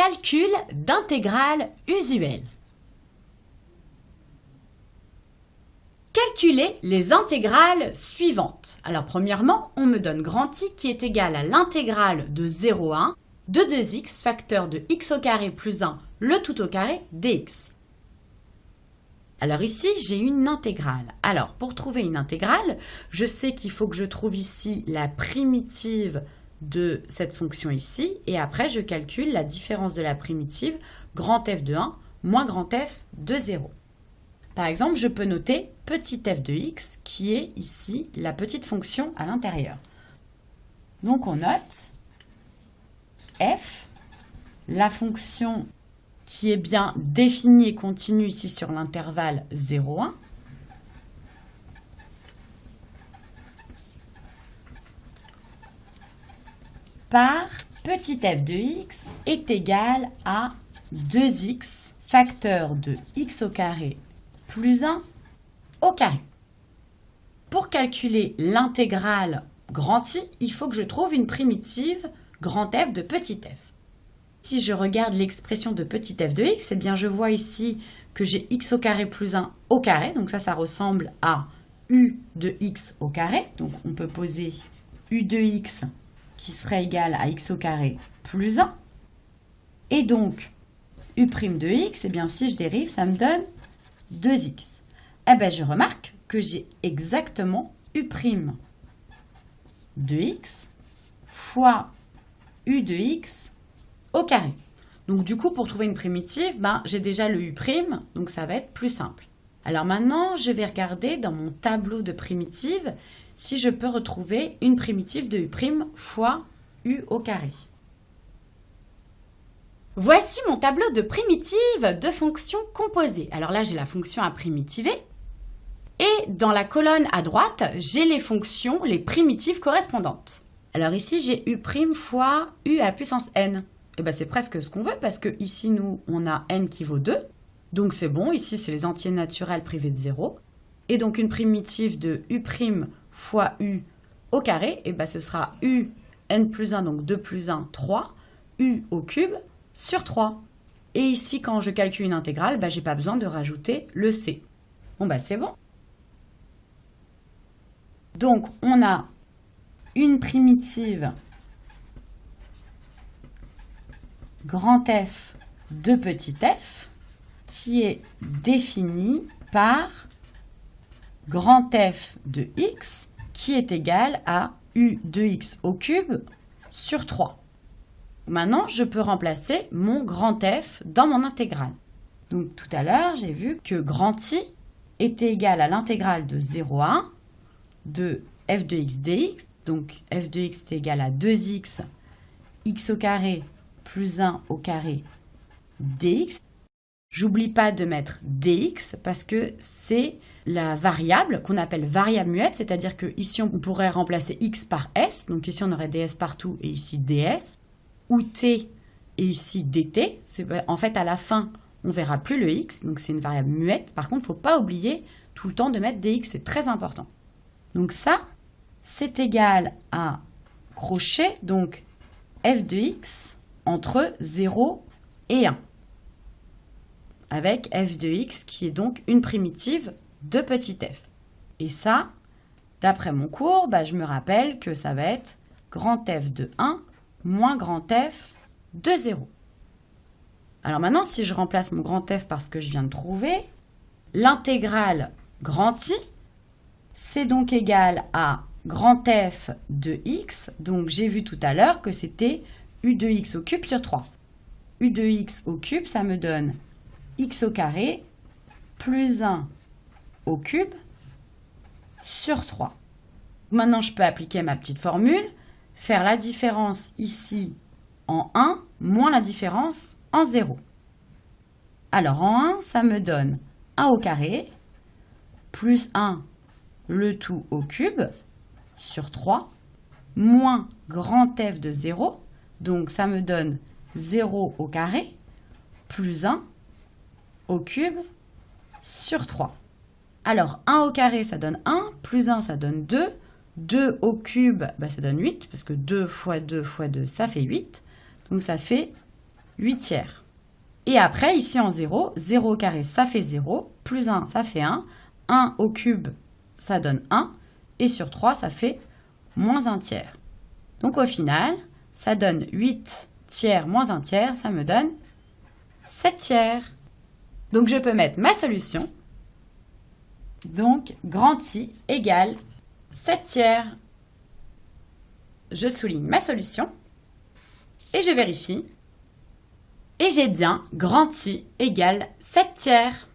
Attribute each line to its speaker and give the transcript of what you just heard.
Speaker 1: Calcul d'intégrales usuelles. Calculer les intégrales suivantes. Alors premièrement, on me donne grand I qui est égal à l'intégrale de 0 à 1 de 2x facteur de x au carré plus 1 le tout au carré dx. Alors ici, j'ai une intégrale. Alors pour trouver une intégrale, je sais qu'il faut que je trouve ici la primitive de cette fonction ici, et après je calcule la différence de la primitive grand f de 1 moins grand f de 0. Par exemple, je peux noter petit f de x qui est ici la petite fonction à l'intérieur. Donc on note f, la fonction qui est bien définie et continue ici sur l'intervalle 0,1, par petit f de x est égal à 2x facteur de x au carré plus 1 au carré. Pour calculer l'intégrale grand I, il faut que je trouve une primitive grand f de petit f. Si je regarde l'expression de petit f de x, eh bien je vois ici que j'ai x au carré plus 1 au carré. Donc ça ressemble à u de x au carré. Donc on peut poser u de x qui serait égal à x au carré plus 1. Et donc, u' de x, eh bien si je dérive, ça me donne 2x. Eh bien je remarque que j'ai exactement u' de x fois u de x au carré. Donc du coup, pour trouver une primitive, j'ai déjà le u', donc ça va être plus simple. Alors maintenant, je vais regarder dans mon tableau de primitives si je peux retrouver une primitive de u' fois u au carré. Voici mon tableau de primitives de fonctions composées. Alors là, j'ai la fonction à primitiver. Et dans la colonne à droite, j'ai les fonctions, les primitives correspondantes. Alors ici, j'ai u' fois u à la puissance n. Et bien c'est presque ce qu'on veut parce que ici, nous, on a n qui vaut 2. Donc c'est bon, ici, c'est les entiers naturels privés de 0. Et donc une primitive de u' fois u au carré, et ben ce sera u n plus 1, donc 2 plus 1, 3, u au cube sur 3. Et ici, quand je calcule une intégrale, je n'ai pas besoin de rajouter le c. Bon, c'est bon. Donc, on a une primitive grand F de petit f qui est définie par grand F de x qui est égal à u de x au cube sur 3. Maintenant, je peux remplacer mon grand F dans mon intégrale. Donc tout à l'heure, j'ai vu que grand I était égal à l'intégrale de 0 à 1 de f de x dx. Donc f de x est égal à 2x x au carré plus 1 au carré dx. J'oublie pas de mettre dx parce que c'est la variable qu'on appelle variable muette, c'est-à-dire que ici on pourrait remplacer x par s, donc ici on aurait ds partout et ici ds, ou t et ici dt. En fait à la fin on verra plus le x, donc c'est une variable muette. Par contre il ne faut pas oublier tout le temps de mettre dx, c'est très important. Donc ça c'est égal à crochet, donc f de x entre 0 et 1. Avec f de x qui est donc une primitive de petit f. Et ça, d'après mon cours, je me rappelle que ça va être grand f de 1 moins grand f de 0. Alors maintenant, si je remplace mon grand f par ce que je viens de trouver, l'intégrale grand I, c'est donc égal à grand f de x. Donc j'ai vu tout à l'heure que c'était u de x au cube sur 3. u de x au cube, ça me donne x au carré plus 1 au cube sur 3. Maintenant, je peux appliquer ma petite formule, faire la différence ici en 1 moins la différence en 0. Alors, en 1, ça me donne 1 au carré plus 1 le tout au cube sur 3 moins grand f de 0. Donc, ça me donne 0 au carré plus 1 au cube sur 3. Alors, 1 au carré, ça donne 1, plus 1, ça donne 2. 2 au cube, ça donne 8, parce que 2 fois 2 fois 2, ça fait 8. Donc, ça fait 8 tiers. Et après, ici en 0, 0 au carré, ça fait 0, plus 1, ça fait 1, 1 au cube, ça donne 1, et sur 3, ça fait moins 1 tiers. Donc au final, ça donne 8 tiers moins 1 tiers, ça me donne 7 tiers. Donc je peux mettre ma solution. Donc grand I égale 7 tiers. Je souligne ma solution et je vérifie. Et j'ai bien grand I égale 7 tiers.